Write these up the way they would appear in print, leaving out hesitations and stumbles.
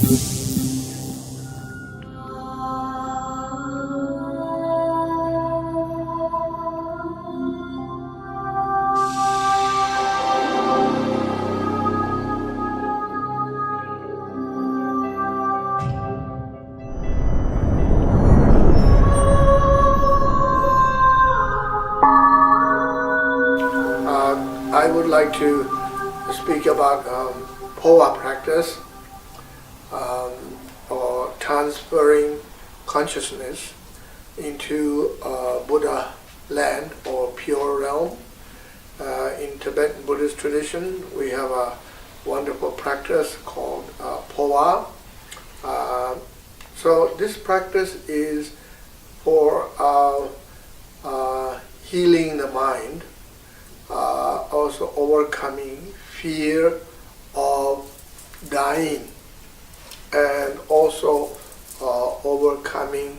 I would like to speak about Phowa practice, or transferring consciousness into Buddha land or pure realm. In Tibetan Buddhist tradition, we have a wonderful practice called Phowa. So this practice is for healing the mind, also overcoming fear of dying, and also overcoming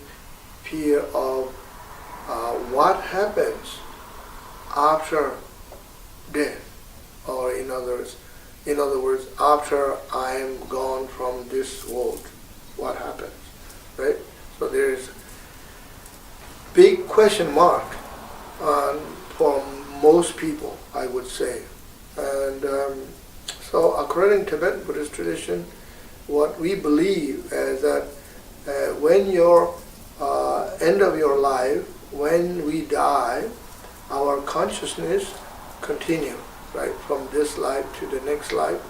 fear of what happens after death, or in other words, after I am gone from this world, what happens, right? So there is big question mark for most people, I would say. And so according to Tibetan Buddhist tradition, what we believe is that when your end of your life, when we die, our consciousness continue, right, from this life to the next life,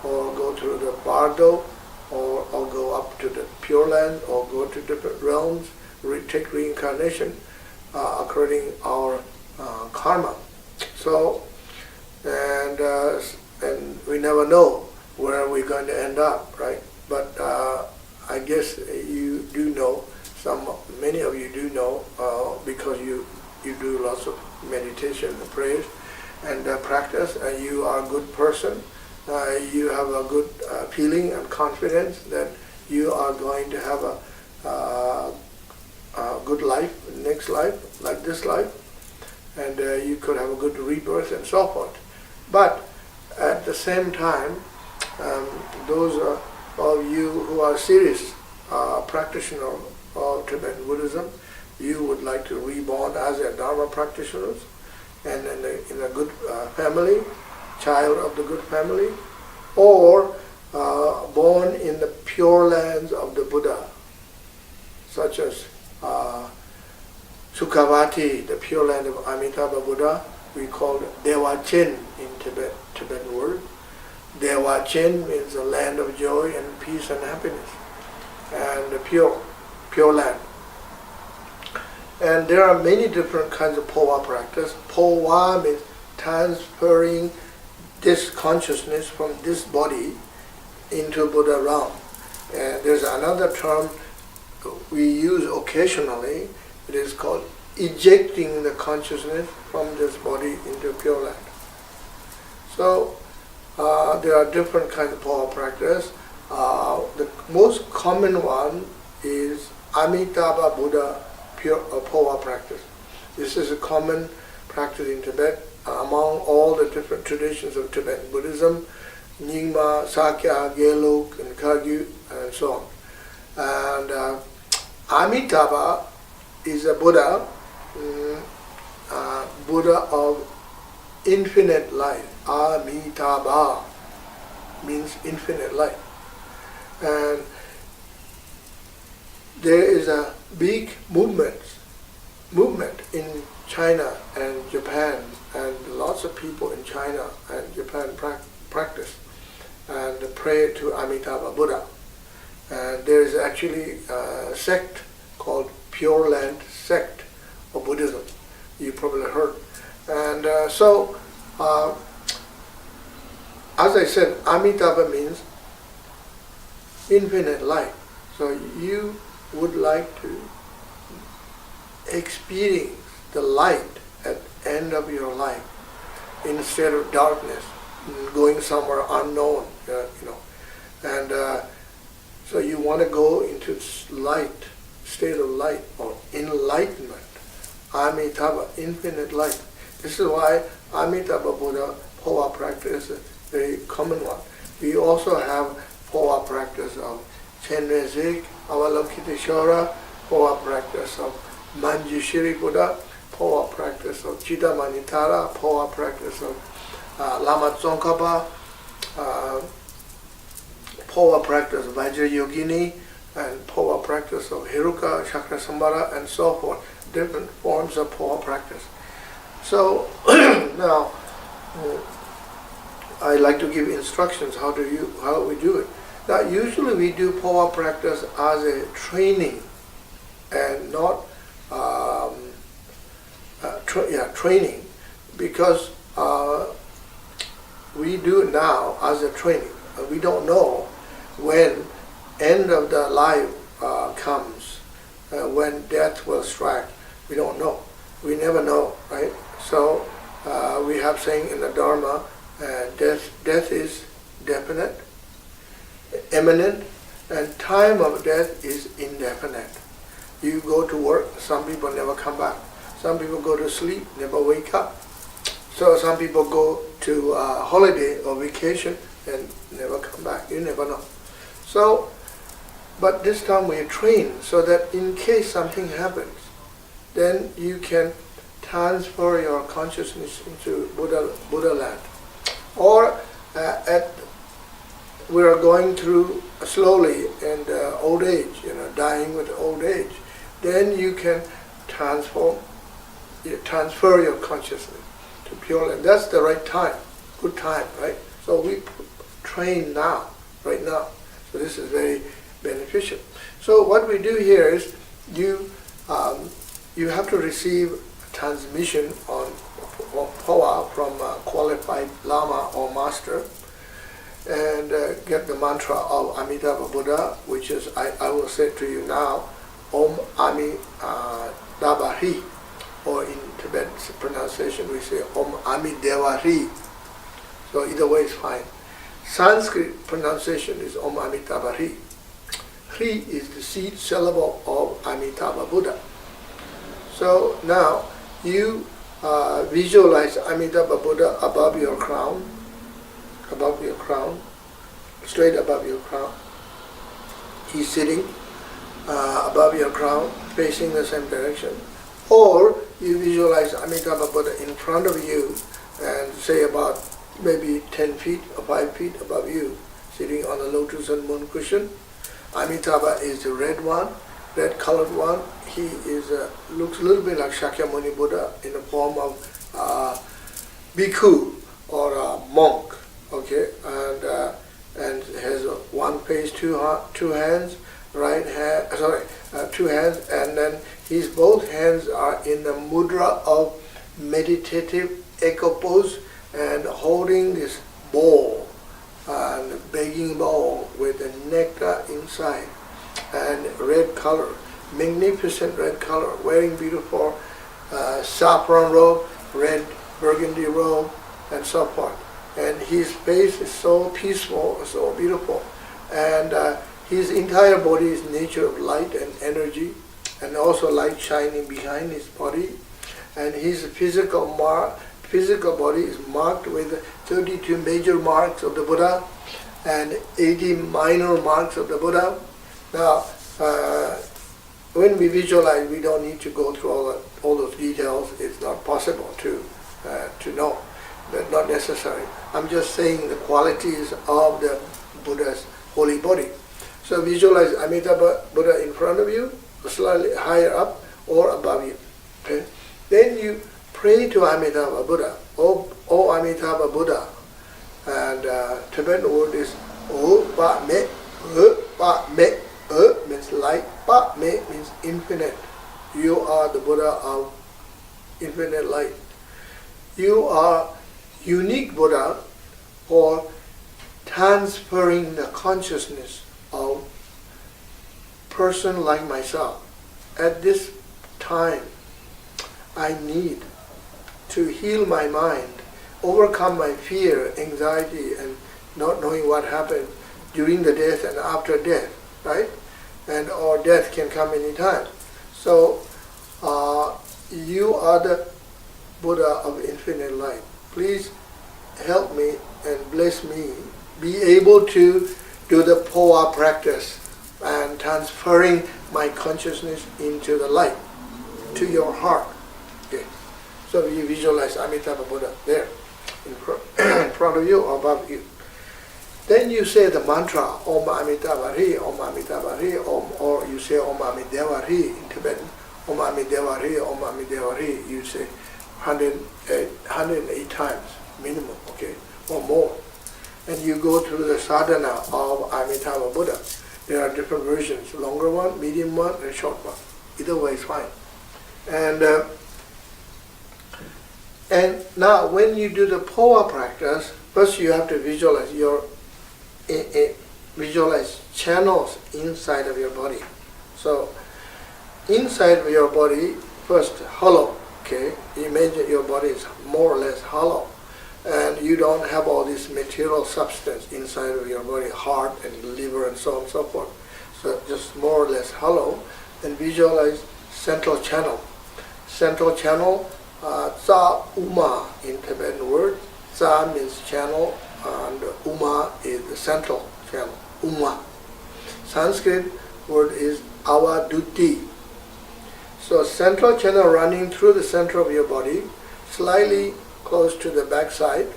or go to the bardo, or go up to the Pure Land, or go to different realms, take reincarnation according our karma. So, and we never know where we're going to end up, right? But I guess you do know, many of you do know, because you do lots of meditation and prayers and practice, and you are a good person. You have a good feeling and confidence that you are going to have a good life, next life, like this life, and you could have a good rebirth and so forth. But at the same time, those of you who are serious practitioners of Tibetan Buddhism, you would like to reborn as a Dharma practitioners, and in a good family, child of the good family, or born in the pure lands of the Buddha, such as Sukhavati, the pure land of Amitabha Buddha. We call it Dewa Chen in Tibetan word. Dewa Chen means the land of joy and peace and happiness, and the pure land. And there are many different kinds of Phowa practice. Phowa means transferring this consciousness from this body into Buddha realm. And there's another term we use occasionally. It is called ejecting the consciousness from this body into Pure Land. So there are different kinds of Phowa practice. The most common one is Amitabha Buddha Phowa practice. This is a common practice in Tibet among all the different traditions of Tibetan Buddhism, Nyingma, Sakya, Gelug, and Kagyu, and so on. And Amitabha is a Buddha, Buddha of infinite life. Amitabha means infinite life. And there is a big movement in China and Japan, and lots of people in China and Japan practice and pray to Amitabha Buddha. And there is actually a sect called Pure Land sect of Buddhism. You probably heard. And so, as I said, Amitabha means infinite light. So you would like to experience the light at the end of your life instead of darkness, going somewhere unknown, And so you want to go into light, state of light, or enlightenment. Amitabha, infinite light. This is why Amitabha Buddha Phowa practice is a very common one. We also have Phowa practice of Chenrezig, Avalokiteshvara, Phowa practice of Manjushri Buddha, Phowa practice of Chidamanitara, Phowa practice of Lama Tsongkhapa, Phowa practice of Vajrayogini, and Phowa practice of Heruka, Chakrasambhara, and so forth. Different forms of Phowa practice. So now I like to give instructions how we do it. Now usually we do Phowa practice as a training and not training, because we do it now as a training. We don't know when end of the life comes, when death will strike. We don't know. We never know, right? So we have saying in the Dharma, death is definite, imminent, and time of death is indefinite. You go to work, some people never come back. Some people go to sleep, never wake up. So some people go to holiday or vacation and never come back. You never know. So, but this time we train so that in case something happens, then you can transfer your consciousness into Buddha land. Or we are going through slowly in old age, dying with old age. Then you can transfer your consciousness to Pure Land. That's the right time, good time, right? So we train now, right now. So this is very beneficial. So what we do here is you have to receive a transmission on Phowa from a qualified Lama or Master, and get the mantra of Amitabha Buddha, which is, I will say to you now, Om Amitabha Hi, or in Tibetan pronunciation we say Om Amideva Hi. So either way is fine. Sanskrit pronunciation is Om Amitabha Hi. Hi is the seed syllable of Amitabha Buddha. So now you visualize Amitabha Buddha above your crown, straight above your crown. He's sitting above your crown, facing the same direction. Or you visualize Amitabha Buddha in front of you and say about maybe 10 feet or 5 feet above you, sitting on a lotus and moon cushion. Amitabha is the red one, red colored one. He is looks a little bit like Shakyamuni Buddha in the form of bhikkhu or a monk, okay, and has one face, two hands, two hands, and then his both hands are in the mudra of meditative echo pose and holding this bowl, and begging bowl with the nectar inside, and red color, magnificent red color, wearing beautiful saffron robe, red burgundy robe, and so forth. And his face is so peaceful, so beautiful, and his entire body is nature of light and energy, and also light shining behind his body, and his physical body is marked with 32 major marks of the Buddha and 80 minor marks of the Buddha. Now, when we visualize, we don't need to go through all those details. It's not possible to know. That's not necessary. I'm just saying the qualities of the Buddha's holy body. So visualize Amitabha Buddha in front of you, slightly higher up or above you. Okay? Then you pray to Amitabha Buddha, O Amitabha Buddha. And Tibetan word is O Pa Me, means light, Pa Me means infinite. You are the Buddha of infinite light. You are unique Buddha for transferring the consciousness of person like myself. At this time, I need to heal my mind, overcome my fear, anxiety, and not knowing what happened during the death and after death, right? And or death can come anytime. So you are the Buddha of infinite light. Please help me and bless me be able to do the Phowa practice and transferring my consciousness into the light, to your heart. Okay. So you visualize Amitabha Buddha there, in front of you or above you. Then you say the mantra, Om Amitabha Ri, Om Amitabha Ri, Om, or you say Om Amitabha Ri in Tibetan, Om Amitabha Ri, Om Amitabha Ri, you say 108 times minimum, okay, or more. And you go through the sadhana of Amitabha Buddha. There are different versions, longer one, medium one, and short one. Either way is fine. And now when you do the Powa practice, first you have to visualize visualize channels inside of your body. So inside of your body, first hollow, okay? Imagine your body is more or less hollow, and you don't have all this material substance inside of your body, heart and liver and so on and so forth. So just more or less hollow, and visualize central channel. Central channel, Tsa Uma in Tibetan word. Tsa means channel, and Uma is the central channel, Uma. Sanskrit word is Avaduti. So central channel running through the center of your body, slightly close to the backside,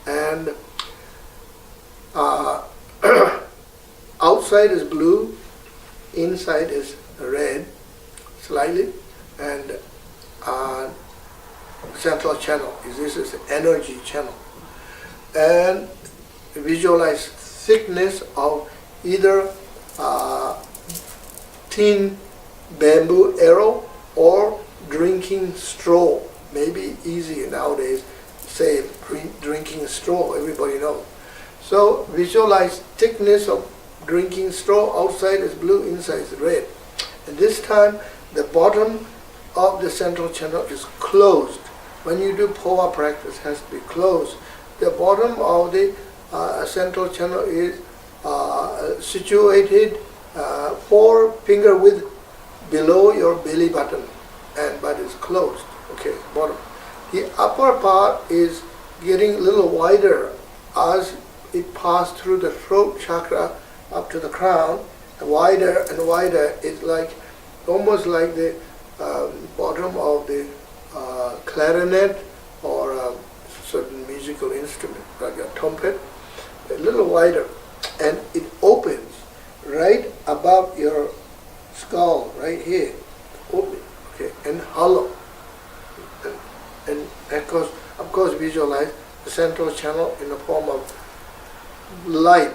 and outside is blue, inside is red, slightly, and central channel. This is energy channel. And visualize thickness of either thin bamboo arrow or drinking straw. Maybe easy nowadays, say drinking straw, everybody knows. So visualize thickness of drinking straw, outside is blue, inside is red. And this time the bottom of the central channel is closed. When you do Powa practice, it has to be closed. The bottom of the central channel is situated 4 finger width below your belly button, but it's closed. Okay, bottom. The upper part is getting a little wider as it passes through the throat chakra up to the crown. Wider and wider. It's like almost like the bottom of the clarinet or a certain musical instrument, like a trumpet, a little wider, and it opens right above your skull, right here, open, okay, and hollow, and of course visualize the central channel in the form of light.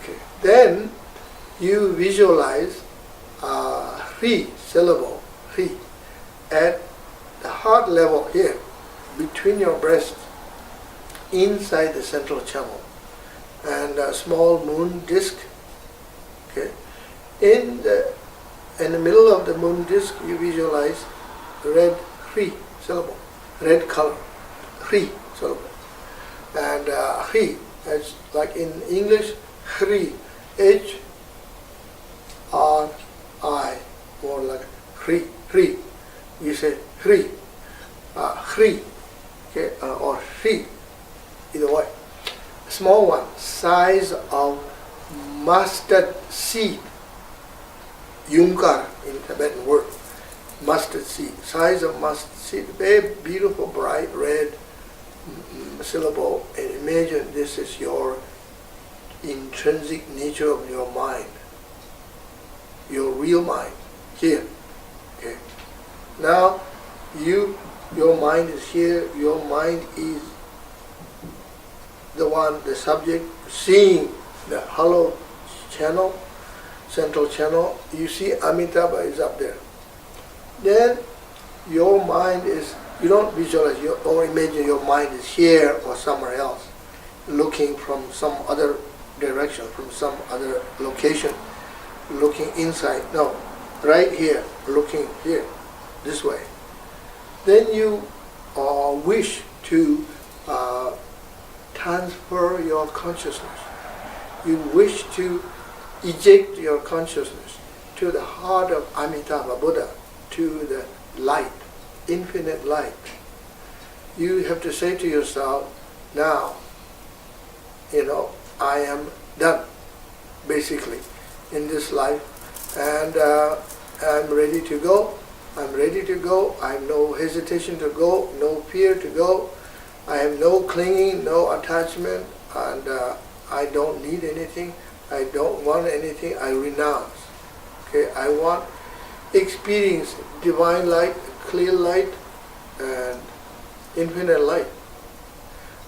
Okay, then you visualize Hri syllable, Hri, at the heart level here, between your breasts, inside the central channel, and a small moon disk. Okay, in the middle of the moon disk, you visualize red Hri syllable, red color, Hri syllable, and Hri, as like in English, Hri, H-R-I, more like Hri, Hri. You say Hri, Hri, okay, or Hri, either way. Small one, size of mustard seed, Yunkar in Tibetan word, mustard seed, size of mustard seed, very beautiful, bright red syllable, and imagine this is your intrinsic nature of your mind, your real mind, here, okay. Now, your mind is here, your mind is the one, the subject, seeing the hollow channel, central channel. You see Amitabha is up there. Then your mind is, you don't visualize or imagine your mind is here or somewhere else, looking from some other direction, from some other location, looking inside. No, right here, looking here, this way. Then you wish to transfer your consciousness. You wish to eject your consciousness to the heart of Amitabha Buddha, to the light, infinite light. You have to say to yourself, now, I am done, basically. in this life, and I'm ready to go. I'm ready to go. I have no hesitation to go, no fear to go. I have no clinging, no attachment, and I don't need anything. I don't want anything. I renounce. Okay, I want experience divine light, clear light, and infinite light.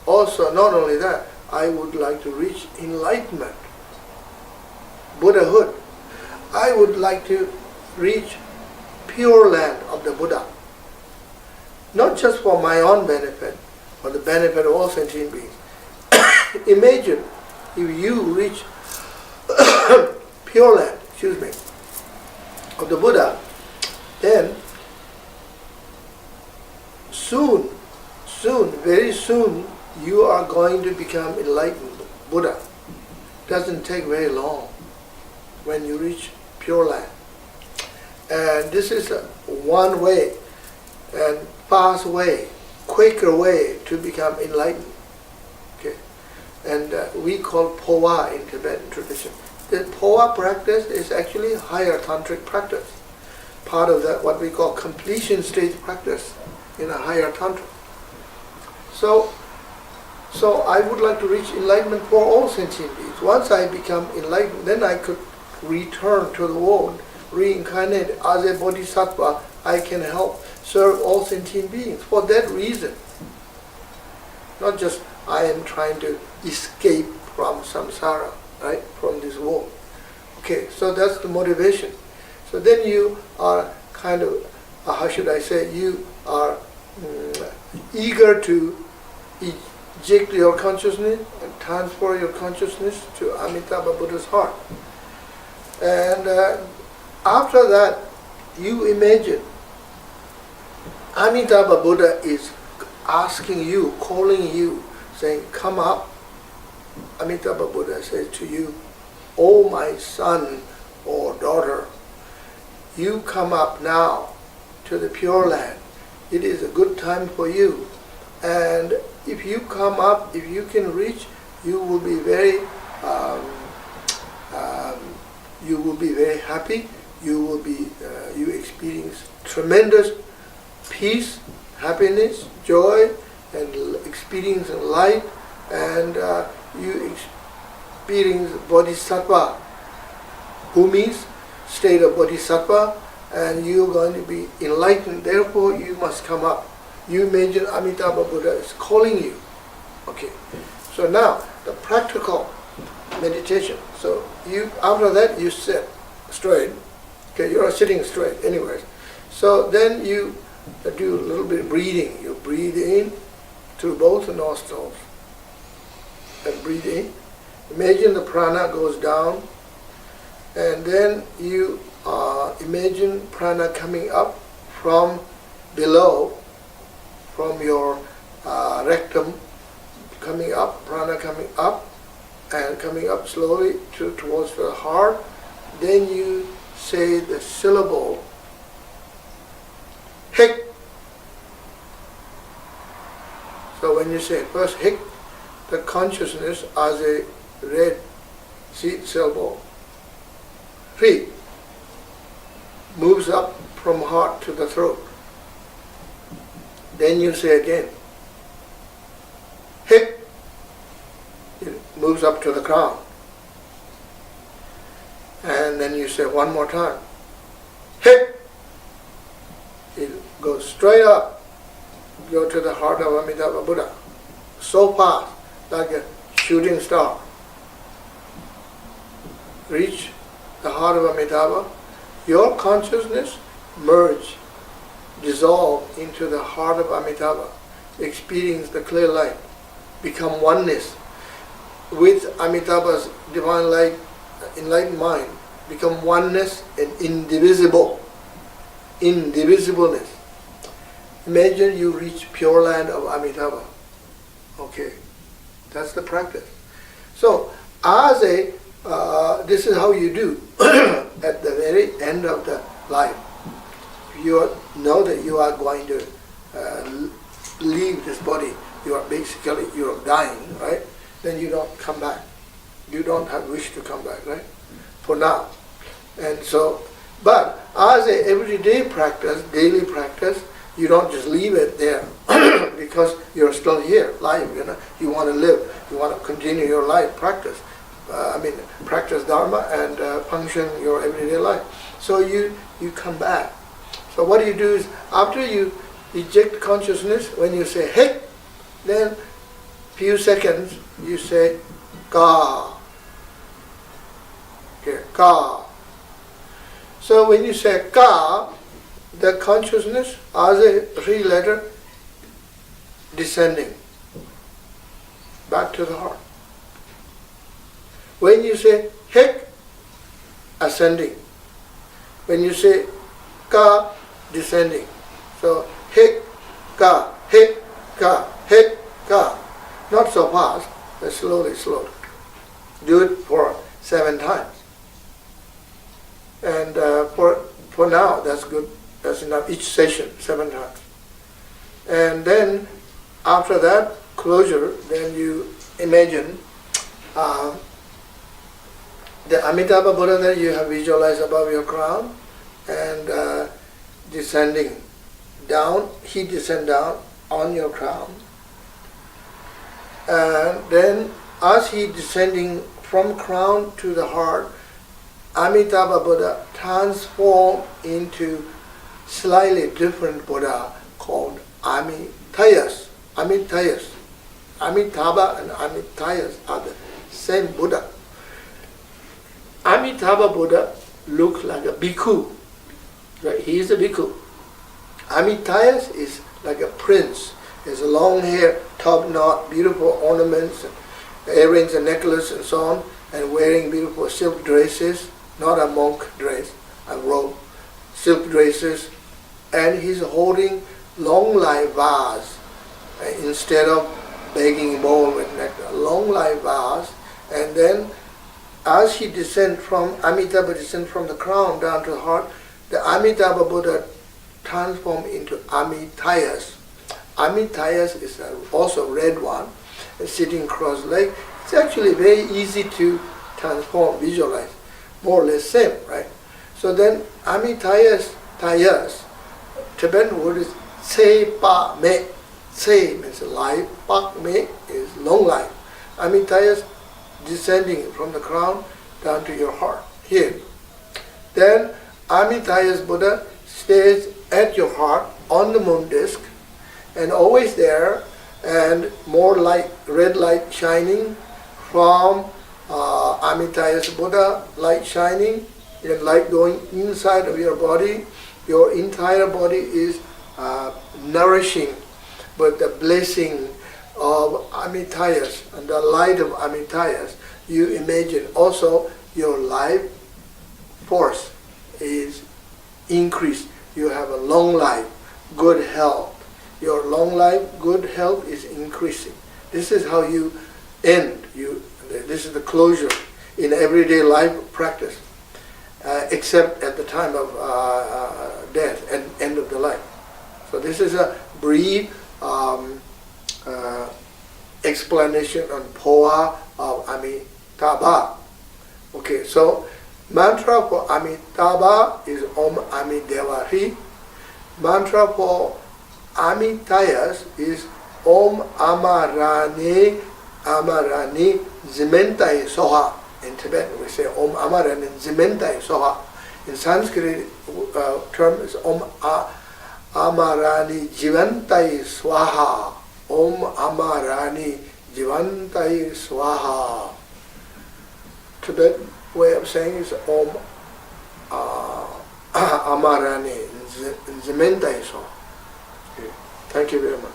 Also, not only that, I would like to reach enlightenment, Buddhahood. I would like to reach pure land of the Buddha. Not just for my own benefit, for the benefit of all sentient beings. Imagine if you reach pure land, of the Buddha, then soon, very soon, you are going to become enlightened Buddha. Doesn't take very long when you reach pure land. And this is one way, and fast way, quicker way to become enlightened. Okay, and we call Phowa in Tibetan tradition. The Phowa practice is actually higher tantric practice, part of that what we call completion stage practice in a higher tantra. So I would like to reach enlightenment for all sentient beings. Once I become enlightened, then I could return to the world, reincarnate as a bodhisattva. I can help serve all sentient beings for that reason. Not just I am trying to escape from samsara, right, from this world. Okay, so that's the motivation. So then you are kind of, how should I say, you are eager to eject your consciousness and transfer your consciousness to Amitabha Buddha's heart. And after that, you imagine Amitabha Buddha is asking you, calling you, saying, come up. Amitabha Buddha says to you, oh my son or daughter, you come up now to the Pure Land. It is a good time for you. And if you come up, if you can reach, you will be very happy. You experience tremendous peace, happiness, joy, and experience light, and you experience bodhisattva, who means state of bodhisattva, and you're going to be enlightened. Therefore, you must come up. You imagine Amitabha Buddha is calling you. Okay. So now the practical meditation. So you, after that, you sit straight. Okay, you are sitting straight anyways. So then you do a little bit of breathing. You breathe in through both nostrils and breathe in. Imagine the prana goes down, and then you imagine prana coming up from below, from your rectum, coming up, prana coming up, and coming up slowly towards the heart. Then you say the syllable hic. So when you say first hic, the consciousness as a red seed syllable, hi, moves up from heart to the throat. Then you say again, hic, it moves up to the crown. And then you say one more time, hic, it goes straight up, go to the heart of Amitabha Buddha. So fast, like a shooting star. Reach the heart of Amitabha. Your consciousness merge, dissolve into the heart of Amitabha. Experience the clear light. Become oneness with Amitabha's divine light, enlightened mind. Become oneness and indivisible. Indivisibleness. Imagine you reach pure land of Amitabha. Okay, that's the practice. So, as a, this is how you do at the very end of the life. You know that you are going to leave this body. You are dying, right? Then you don't come back. You don't have wish to come back, right? For now. And so, but as a everyday practice, daily practice, you don't just leave it there because you're still here, live. You want to live, you want to continue your life practice. Practice Dharma and function your everyday life. So you come back. So what you do is, after you eject consciousness, when you say hey, then few seconds you say ka. Okay, ka. So when you say ka, the consciousness as a three-letter descending back to the heart. When you say hek, ascending. When you say ka, descending. So hek, ka, hek, ka, hek, ka. Not so fast, but slowly. Do it for 7 times. And for now, that's good. That's enough. Each session, 7 times. And then after that closure, then you imagine the Amitabha Buddha that you have visualized above your crown, and descending down, he descend down on your crown. And then as he descending from crown to the heart, Amitabha Buddha transform into slightly different Buddha called Amitayas. Amitabha and Amitayas are the same Buddha. Amitabha Buddha looks like a bhikkhu. Right? He is a bhikkhu. Amitayas is like a prince. He has long hair, top knot, beautiful ornaments, earrings and necklace and so on, and wearing beautiful silk dresses, not a monk dress, a robe, silk dresses, and he's holding long life vase instead of begging bowl with nectar, long life vase. And then as he Amitabha descend from the crown down to the heart, the Amitabha Buddha transform into Amitayas. Amitayas is also red one, sitting cross-legged. It's actually very easy to transform, visualize, more or less same, right? So then Amitayas, Tibetan word is Se Pa Me. Se means life, Pa Me is long life. Amitayas descending from the crown down to your heart, here. Then Amitayas Buddha stays at your heart on the moon disk, and always there, and more light, red light shining from Amitayas Buddha, light shining, and light going inside of your body. Your entire body is nourishing with the blessing of Amitayas and the light of Amitayas. You imagine also your life force is increased. You have a long life, good health. Your long life, good health is increasing. This is how you end. This is the closure in everyday life practice, except at the time of death and end of the life. So this is a brief explanation on Phowa of Amitabha. Okay, so mantra for Amitabha is Om Amidevari. Mantra for Amitayas is Om Amarani Zimentai Soha. In Tibetan we say Om Amarani Zimentai Soha. In Sanskrit term is Om Amarani Jivantai Swaha. Om Amarani Jivantai Swaha. Tibetan way of saying is Om Amarani Zimentai Soha. Thank you very much.